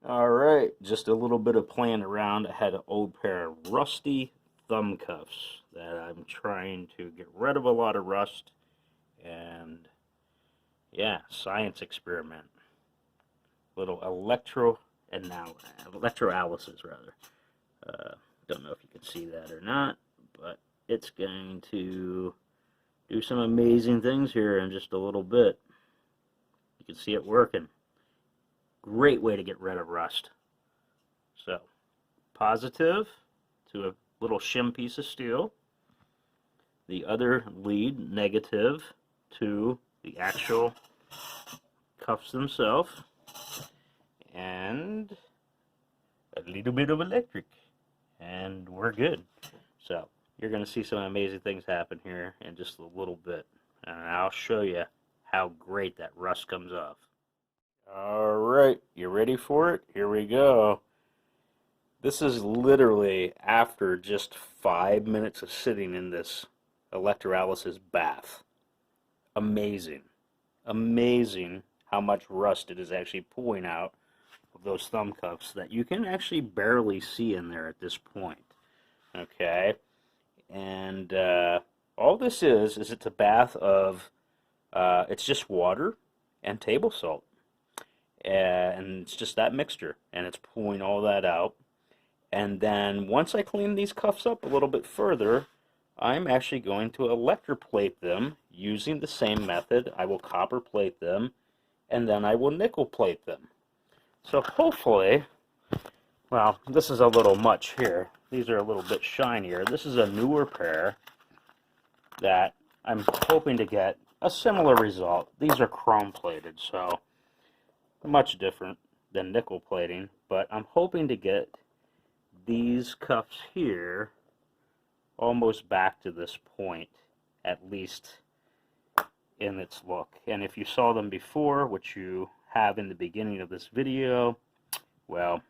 Alright, just a little bit of playing around. I had an old pair of rusty Thumbcuffs that I'm trying to get rid of a lot of rust. And yeah, science experiment. Little electrolysis rather. Don't know if you can see that or not, but it's going to do some amazing things here in just a little bit. You can see it working. Great way to get rid of rust. So, positive to a little shim piece of steel. The other lead, negative, to the actual cuffs themselves. And a little bit of electric. And we're good. So, you're going to see some amazing things happen here in just a little bit. And I'll show you how great that rust comes off. Alright, you ready for it? Here we go. This is literally after just 5 minutes of sitting in this electrolysis bath. Amazing. Amazing how much rust it is actually pulling out of those Thumbcuffs that you can actually barely see in there at this point. Okay? And all this is it's a bath of, it's just water and table salt. And it's just that mixture, and it's pulling all that out. And then once I clean these cuffs up a little bit further, I'm actually going to electroplate them using the same method. I will copper plate them, and then I will nickel plate them. So hopefully, well, this is a little much here. These are a little bit shinier. This is a newer pair that I'm hoping to get a similar result. These are chrome plated, so much different than nickel plating, but I'm hoping to get these cuffs here almost back to this point, at least in its look. And if you saw them before, which you have in the beginning of this video, well,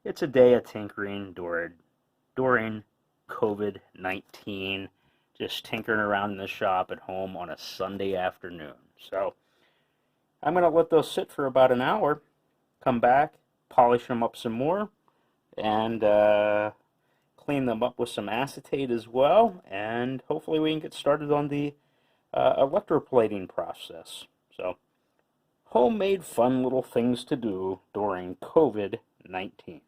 it's a day of tinkering during COVID-19, just tinkering around in the shop at home on a Sunday afternoon. So I'm going to let those sit for about an hour, come back, polish them up some more, and clean them up with some acetate as well, and hopefully we can get started on the electroplating process. So, homemade fun little things to do during COVID-19.